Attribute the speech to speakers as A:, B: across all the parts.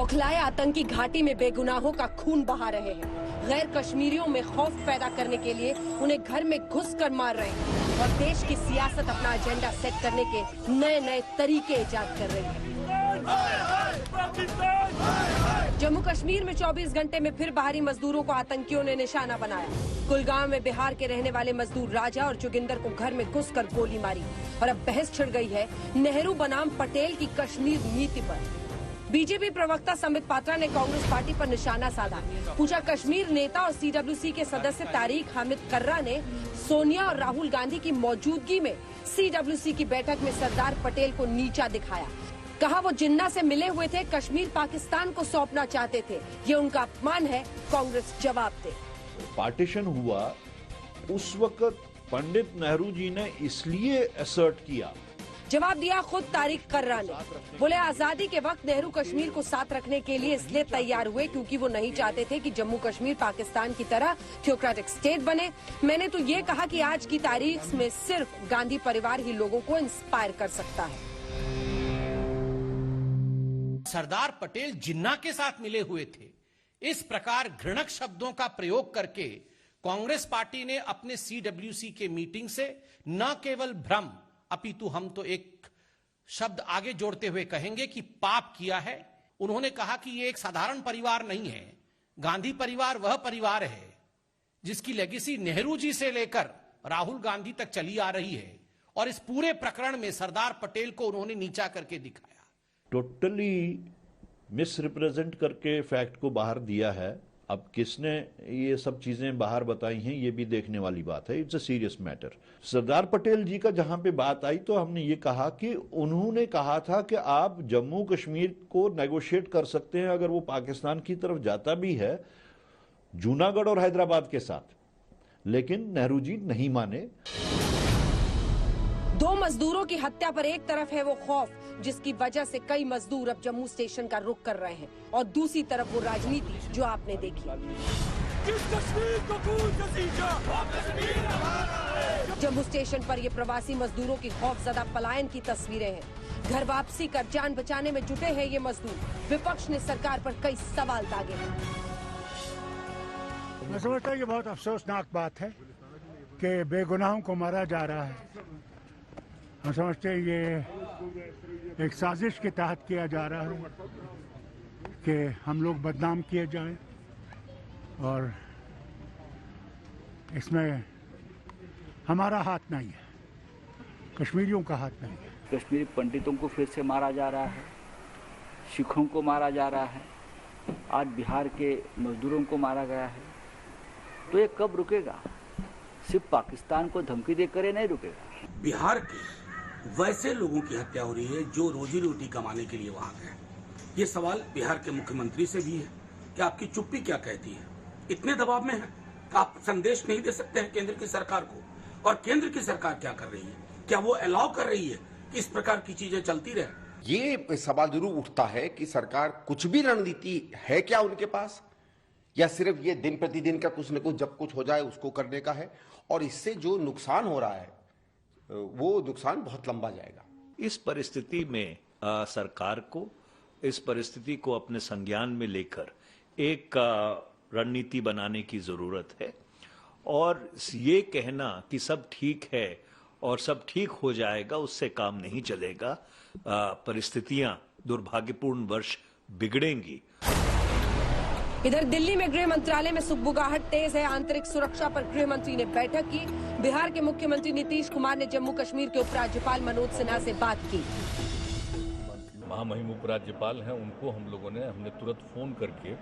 A: बौखलाए आतंकी घाटी में बेगुनाहों का खून बहा रहे हैं। गैर कश्मीरियों में खौफ पैदा करने के लिए उन्हें घर में घुस कर मार रहे हैं और देश की सियासत अपना एजेंडा सेट करने के नए नए तरीके इजाद कर रही है। जम्मू कश्मीर में 24 घंटे में फिर बाहरी मजदूरों को आतंकियों ने निशाना बनाया। कुलगांव में बिहार के रहने वाले मजदूर राजा और जोगिंदर को घर में घुसकर गोली मारी और अब बहस छिड़ गई है नेहरू बनाम पटेल की कश्मीर नीति पर। बीजेपी प्रवक्ता संबित पात्रा ने कांग्रेस पार्टी पर निशाना साधा। पूछा, कश्मीर नेता और सीडब्ल्यूसी के सदस्य तारिक हामिद कर्रा ने सोनिया और राहुल गांधी की मौजूदगी में सीडब्ल्यूसी की बैठक में सरदार पटेल को नीचा दिखाया। कहा वो जिन्ना से मिले हुए थे, कश्मीर पाकिस्तान को सौंपना चाहते थे, ये उनका अपमान है, कांग्रेस जवाब दे।
B: पार्टीशन हुआ उस वक्त पंडित नेहरू जी ने इसलिए असर्ट किया।
A: जवाब दिया खुद तारिक कर्रा ने। बोले आजादी के वक्त नेहरू कश्मीर को साथ रखने के लिए इसलिए तैयार हुए क्योंकि वो नहीं चाहते थे कि जम्मू कश्मीर पाकिस्तान की तरह थियोक्रेटिक स्टेट बने। मैंने तो ये कहा कि आज की तारीख में सिर्फ गांधी परिवार ही लोगों को इंस्पायर कर सकता है।
C: सरदार पटेल जिन्ना के साथ मिले हुए थे, इस प्रकार घृणक शब्दों का प्रयोग करके कांग्रेस पार्टी ने अपने सीडब्ल्यूसी के मीटिंग से न केवल भ्रम अपितु हम तो एक शब्द आगे जोड़ते हुए कहेंगे कि पाप किया है। उन्होंने कहा कि ये एक साधारण परिवार नहीं है, गांधी परिवार वह परिवार है जिसकी लेगेसी नेहरू जी से लेकर राहुल गांधी तक चली आ रही है और इस पूरे प्रकरण में सरदार पटेल को उन्होंने नीचा करके दिखाया।
B: टोटली मिसरिप्रेजेंट करके फैक्ट को बाहर दिया है। अब किसने ये सब चीजें बाहर बताई हैं ये भी देखने वाली बात है। It's a serious matter. Sardar Patel ji का जहां पे बात आई तो हमने ये कहा कि उन्होंने कहा था कि आप जम्मू कश्मीर को नेगोशिएट कर सकते हैं अगर वो पाकिस्तान की तरफ जाता भी है जूनागढ़ और हैदराबाद के साथ, लेकिन नेहरू जी नहीं माने।
A: दो मजदूरों की हत्या पर एक तरफ है वो खौफ जिसकी वजह से कई मजदूर अब जम्मू स्टेशन का रुख कर रहे हैं और दूसरी तरफ वो राजनीति जो आपने देखी। जम्मू स्टेशन पर ये प्रवासी मजदूरों की खौफजदा पलायन की तस्वीरें हैं। घर वापसी कर जान बचाने में जुटे हैं ये मजदूर। विपक्ष ने सरकार पर कई सवाल दागे हैं।
D: मैं समझता हूँ ये बहुत अफसोसनाक बात है कि बेगुनाहों को मारा जा रहा है। हम समझते हैं ये एक साजिश के तहत किया जा रहा है कि हम लोग बदनाम किए जाएं और इसमें हमारा हाथ नहीं है, कश्मीरियों का हाथ नहीं है।
E: कश्मीरी पंडितों को फिर से मारा जा रहा है, सिखों को मारा जा रहा है, आज बिहार के मजदूरों को मारा गया है। तो ये कब रुकेगा? सिर्फ पाकिस्तान को धमकी देकर ये नहीं रुकेगा।
F: बिहार के वैसे लोगों की हत्या हो रही है जो रोजी रोटी कमाने के लिए वहां गए। ये सवाल बिहार के मुख्यमंत्री से भी है कि आपकी चुप्पी क्या कहती है? इतने दबाव में है आप संदेश नहीं दे सकते हैं केंद्र की सरकार को? और केंद्र की सरकार क्या कर रही है? क्या वो अलाउ कर रही है कि इस प्रकार की चीजें चलती रहे?
G: ये सवाल जरूर उठता है कि सरकार कुछ भी रणनीति है क्या उनके पास, या सिर्फ ये दिन प्रतिदिन का कुछ न कुछ जब कुछ हो जाए उसको करने का है, और इससे जो नुकसान हो रहा है वो नुकसान बहुत लंबा जाएगा।
H: इस परिस्थिति में सरकार को इस परिस्थिति को अपने संज्ञान में लेकर एक रणनीति बनाने की जरूरत है, और ये कहना कि सब ठीक है और सब ठीक हो जाएगा उससे काम नहीं चलेगा। परिस्थितियां दुर्भाग्यपूर्ण वर्ष बिगड़ेंगी।
A: इधर दिल्ली में गृह मंत्रालय में सुगबुगाहट तेज है। आंतरिक सुरक्षा पर गृह मंत्री ने बैठक की। बिहार के मुख्यमंत्री नीतीश कुमार ने जम्मू कश्मीर के उपराज्यपाल मनोज सिन्हा से बात की।
I: महामहिम उपराज्यपाल हैं, उनको हमने तुरंत फोन करके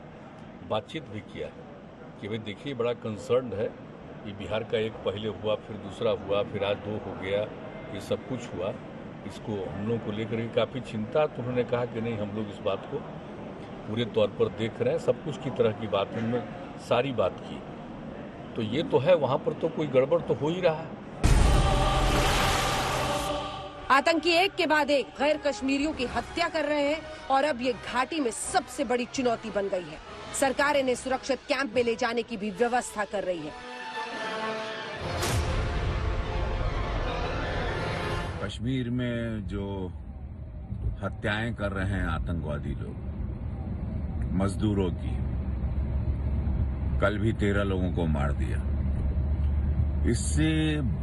I: बातचीत भी किया है कि भाई देखिए बड़ा कंसर्न है, ये बिहार का एक पहले हुआ, फिर दूसरा हुआ, फिर आज 2 हो गया, ये सब कुछ हुआ, इसको हम लोग को लेकर के काफ़ी चिंता। तो उन्होंने कहा कि नहीं, हम लोग इस बात को पूरे तौर पर देख रहे हैं, सब कुछ की तरह की बात उन्होंने सारी बात की। तो ये तो है, वहां पर तो कोई गड़बड़ तो हो ही रहा है।
A: आतंकी एक के बाद एक गैर कश्मीरियों की हत्या कर रहे हैं और अब ये घाटी में सबसे बड़ी चुनौती बन गई है। सरकार इन्हें सुरक्षित कैंप में ले जाने की भी व्यवस्था कर रही है।
J: कश्मीर में जो हत्याएं कर रहे हैं आतंकवादी लोग, मजदूरों की। कल भी 13 लोगों को मार दिया। इससे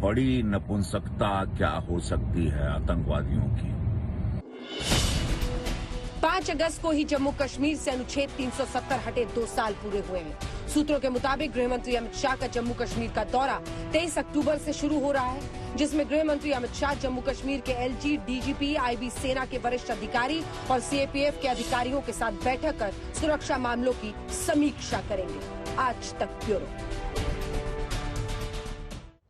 J: बड़ी नपुंसकता क्या हो सकती है आतंकवादियों की।
A: 5 अगस्त को ही जम्मू कश्मीर से अनुच्छेद 370 हटे 2 साल पूरे हुए हैं। सूत्रों के मुताबिक गृह मंत्री अमित शाह का जम्मू कश्मीर का दौरा 23 अक्टूबर से शुरू हो रहा है, जिसमें गृह मंत्री अमित शाह जम्मू कश्मीर के एलजी, डीजीपी, आईबी सेना के वरिष्ठ अधिकारी और सीएपीएफ के अधिकारियों के साथ बैठक कर सुरक्षा मामलों की समीक्षा करेंगे। आज तक ब्यूरो।